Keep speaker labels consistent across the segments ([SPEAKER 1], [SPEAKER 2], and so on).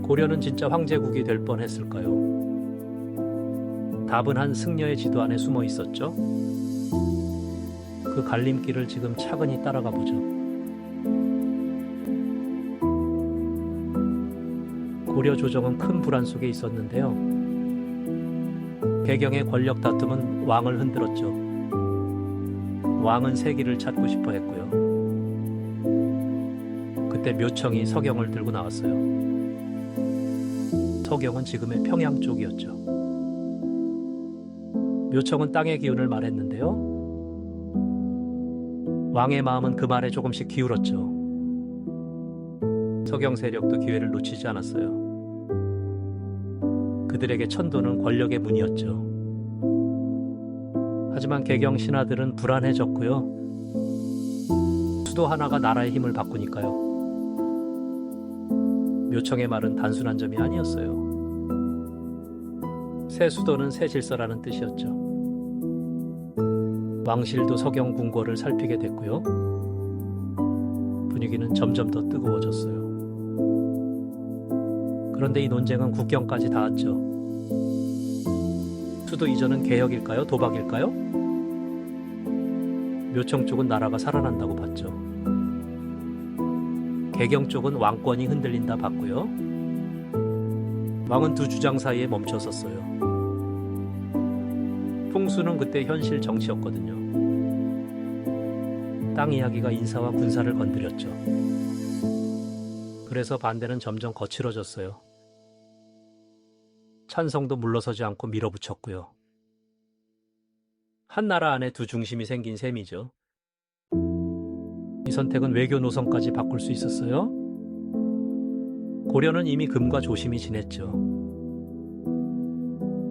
[SPEAKER 1] 고려는 진짜 황제국이 될 뻔했을까요? 답은 한 승려의 지도 안에 숨어 있었죠. 그 갈림길을 지금 차근히 따라가 보죠. 고려 조정은 큰 불안 속에 있었는데요. 개경의 권력 다툼은 왕을 흔들었죠. 왕은 세기를 찾고 싶어 했고요. 그때 묘청이 서경을 들고 나왔어요. 서경은 지금의 평양 쪽이었죠. 묘청은 땅의 기운을 말했는데요. 왕의 마음은 그 말에 조금씩 기울었죠. 서경 세력도 기회를 놓치지 않았어요. 그들에게 천도는 권력의 문이었죠. 하지만 개경 신하들은 불안해졌고요. 수도 하나가 나라의 힘을 바꾸니까요. 묘청의 말은 단순한 점이 아니었어요. 새 수도는 새 질서라는 뜻이었죠. 왕실도 서경 궁궐을 살피게 됐고요. 분위기는 점점 더 뜨거워졌어요. 그런데 이 논쟁은 국경까지 닿았죠. 수도 이전은 개혁일까요? 도박일까요? 묘청 쪽은 나라가 살아난다고 봤죠. 개경 쪽은 왕권이 흔들린다 봤고요. 왕은 두 주장 사이에 멈춰섰어요. 풍수는 그때 현실 정치였거든요. 땅 이야기가 인사와 군사를 건드렸죠. 그래서 반대는 점점 거칠어졌어요. 찬성도 물러서지 않고 밀어붙였고요. 한 나라 안에 두 중심이 생긴 셈이죠. 이 선택은 외교 노선까지 바꿀 수 있었어요. 고려는 이미 금과 조심이 지냈죠.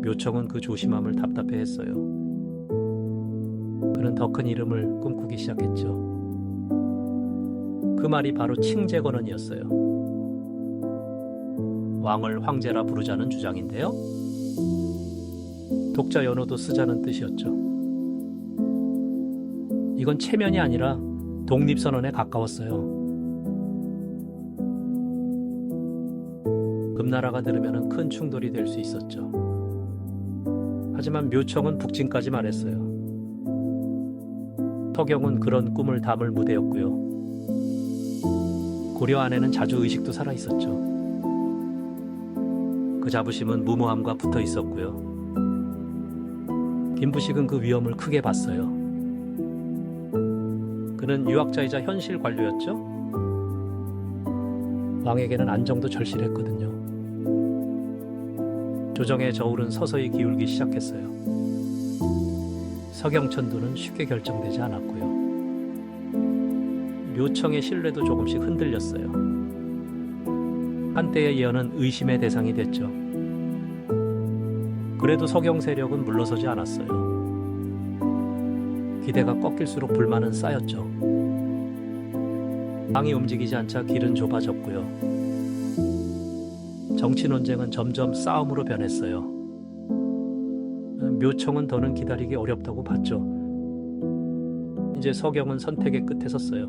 [SPEAKER 1] 묘청은 그 조심함을 답답해했어요. 그는 더 큰 이름을 꿈꾸기 시작했죠. 그 말이 바로 칭제건헌이었어요. 왕을 황제라 부르자는 주장인데요. 독자 연호도 쓰자는 뜻이었죠. 이건 체면이 아니라 독립선언에 가까웠어요. 금나라가 들으면 큰 충돌이 될 수 있었죠. 하지만 묘청은 북진까지 말했어요. 서경은 그런 꿈을 담을 무대였고요. 고려 안에는 자주의식도 살아있었죠. 그 자부심은 무모함과 붙어 있었고요. 김부식은 그 위험을 크게 봤어요. 그는 유학자이자 현실 관료였죠. 왕에게는 안정도 절실했거든요. 조정의 저울은 서서히 기울기 시작했어요. 서경천도는 쉽게 결정되지 않았고요. 묘청의 신뢰도 조금씩 흔들렸어요. 한때의 예언은 의심의 대상이 됐죠. 그래도 서경 세력은 물러서지 않았어요. 기대가 꺾일수록 불만은 쌓였죠. 왕이 움직이지 않자 길은 좁아졌고요. 정치 논쟁은 점점 싸움으로 변했어요. 묘청은 더는 기다리기 어렵다고 봤죠. 이제 서경은 선택의 끝에 섰어요.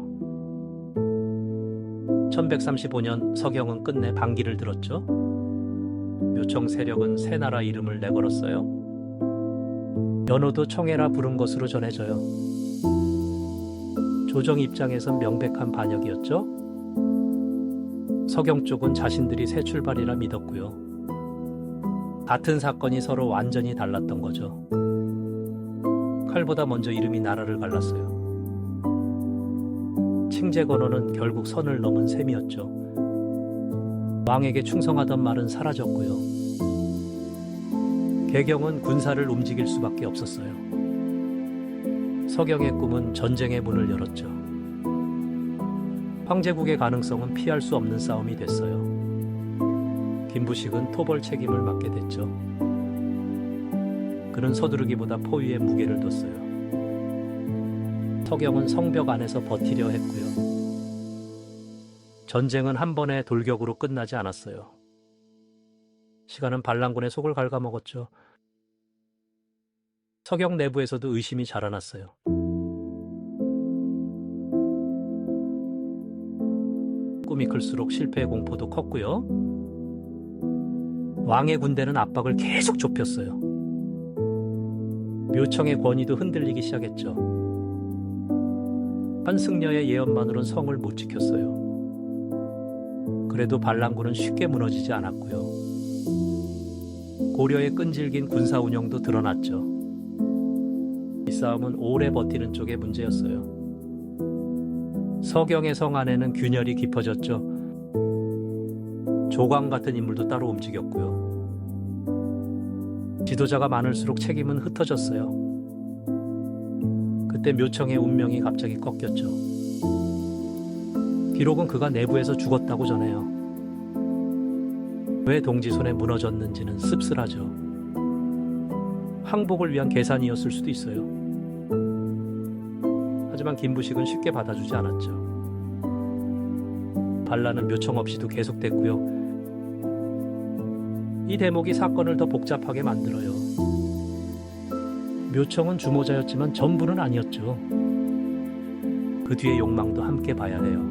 [SPEAKER 1] 1135년 서경은 끝내 반기를 들었죠. 묘청 세력은 새 나라 이름을 내걸었어요. 연호도 청해라 부른 것으로 전해져요. 조정 입장에선 명백한 반역이었죠. 서경 쪽은 자신들이 새 출발이라 믿었고요. 같은 사건이 서로 완전히 달랐던 거죠. 칼보다 먼저 이름이 나라를 갈랐어요. 칭제건헌은 결국 선을 넘은 셈이었죠. 왕에게 충성하던 말은 사라졌고요. 개경은 군사를 움직일 수밖에 없었어요. 서경의 꿈은 전쟁의 문을 열었죠. 황제국의 가능성은 피할 수 없는 싸움이 됐어요. 김부식은 토벌 책임을 맡게 됐죠. 그는 서두르기보다 포위에 무게를 뒀어요. 서경은 성벽 안에서 버티려 했고요. 전쟁은 한 번의 돌격으로 끝나지 않았어요. 시간은 반란군의 속을 갉아먹었죠. 서경 내부에서도 의심이 자라났어요. 꿈이 클수록 실패의 공포도 컸고요. 왕의 군대는 압박을 계속 좁혔어요. 묘청의 권위도 흔들리기 시작했죠. 한승려의 예언만으론 성을 못 지켰어요. 그래도 반란군은 쉽게 무너지지 않았고요. 고려의 끈질긴 군사 운영도 드러났죠. 이 싸움은 오래 버티는 쪽의 문제였어요. 서경의 성 안에는 균열이 깊어졌죠. 조광 같은 인물도 따로 움직였고요. 지도자가 많을수록 책임은 흩어졌어요. 그때 묘청의 운명이 갑자기 꺾였죠. 기록은 그가 내부에서 죽었다고 전해요. 왜 동지 손에 무너졌는지는 씁쓸하죠. 항복을 위한 계산이었을 수도 있어요. 하지만 김부식은 쉽게 받아주지 않았죠. 반란은 묘청 없이도 계속됐고요. 이 대목이 사건을 더 복잡하게 만들어요. 묘청은 주모자였지만 전부는 아니었죠. 그 뒤의 욕망도 함께 봐야 해요.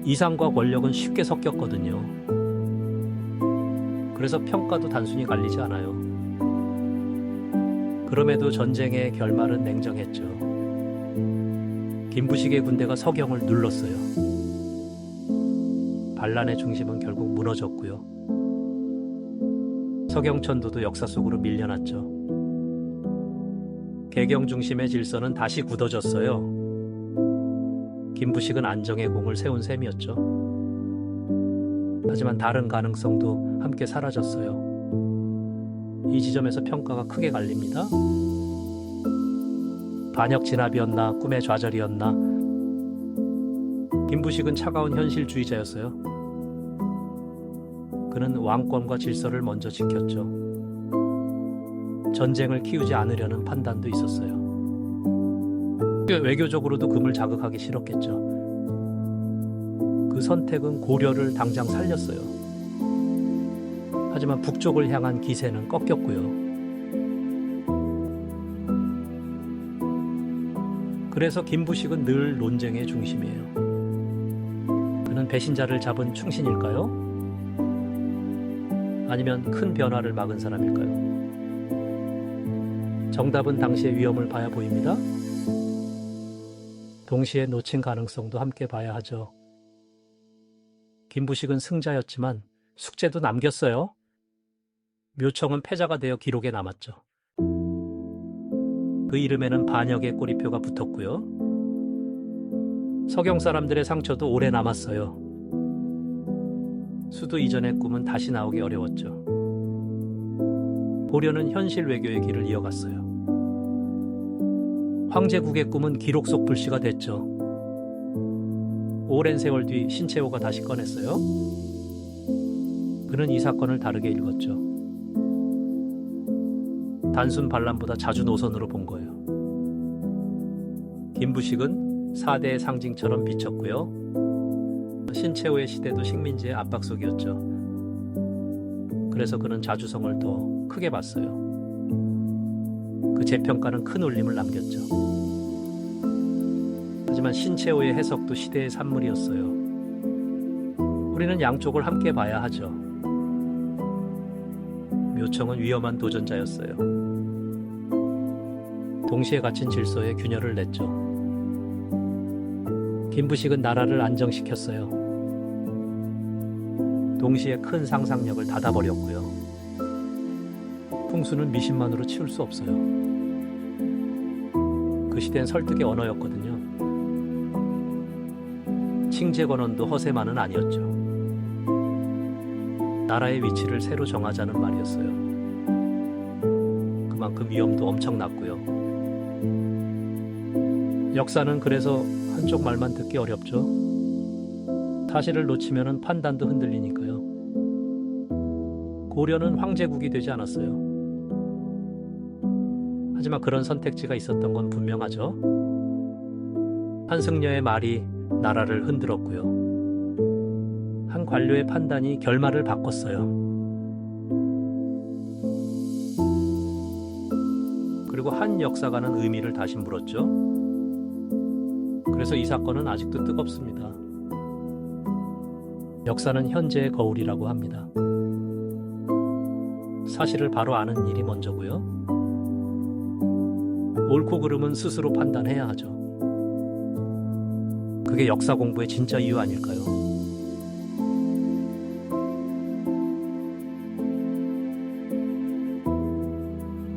[SPEAKER 1] 이상과 권력은 쉽게 섞였거든요. 그래서 평가도 단순히 갈리지 않아요. 그럼에도 전쟁의 결말은 냉정했죠. 김부식의 군대가 서경을 눌렀어요. 반란의 중심은 결국 무너졌고요. 서경천도도 역사 속으로 밀려났죠. 개경 중심의 질서는 다시 굳어졌어요. 김부식은 안정의 공을 세운 셈이었죠. 하지만 다른 가능성도 함께 사라졌어요. 이 지점에서 평가가 크게 갈립니다. 반역 진압이었나 꿈의 좌절이었나. 김부식은 차가운 현실주의자였어요. 그는 왕권과 질서를 먼저 지켰죠. 전쟁을 키우지 않으려는 판단도 있었어요. 외교적으로도 금을 자극하기 싫었겠죠. 그 선택은 고려를 당장 살렸어요. 하지만 북쪽을 향한 기세는 꺾였고요. 그래서 김부식은 늘 논쟁의 중심이에요. 그는 배신자를 잡은 충신일까요? 아니면 큰 변화를 막은 사람일까요? 정답은 당시의 위험을 봐야 보입니다. 동시에 놓친 가능성도 함께 봐야 하죠. 김부식은 승자였지만 숙제도 남겼어요. 묘청은 패자가 되어 기록에 남았죠. 그 이름에는 반역의 꼬리표가 붙었고요. 서경 사람들의 상처도 오래 남았어요. 수도 이전의 꿈은 다시 나오기 어려웠죠. 고려는 현실 외교의 길을 이어갔어요. 황제국의 꿈은 기록 속 불씨가 됐죠. 오랜 세월 뒤 신채호가 다시 꺼냈어요. 그는 이 사건을 다르게 읽었죠. 단순 반란보다 자주 노선으로 본 거예요. 김부식은 4대의 상징처럼 비쳤고요. 신채호의 시대도 식민지의 압박 속이었죠. 그래서 그는 자주성을 더 크게 봤어요. 그 재평가는 큰 울림을 남겼죠. 하지만 신채호의 해석도 시대의 산물이었어요. 우리는 양쪽을 함께 봐야 하죠. 묘청은 위험한 도전자였어요. 동시에 갇힌 질서에 균열을 냈죠. 김부식은 나라를 안정시켰어요. 동시에 큰 상상력을 닫아버렸고요. 풍수는 미신만으로 치울 수 없어요. 그 시대는 설득의 언어였거든요. 칭제권원도 허세만은 아니었죠. 나라의 위치를 새로 정하자는 말이었어요. 그만큼 위험도 엄청났고요. 역사는 그래서 한쪽 말만 듣기 어렵죠. 사실을 놓치면 판단도 흔들리니까요. 고려는 황제국이 되지 않았어요. 하지만 그런 선택지가 있었던 건 분명하죠. 한승려의 말이 나라를 흔들었고요. 한 관료의 판단이 결말을 바꿨어요. 그리고 한 역사가는 의미를 다시 물었죠. 그래서 이 사건은 아직도 뜨겁습니다. 역사는 현재의 거울이라고 합니다. 사실을 바로 아는 일이 먼저고요. 옳고 그름은 스스로 판단해야 하죠. 그게 역사 공부의 진짜 이유 아닐까요?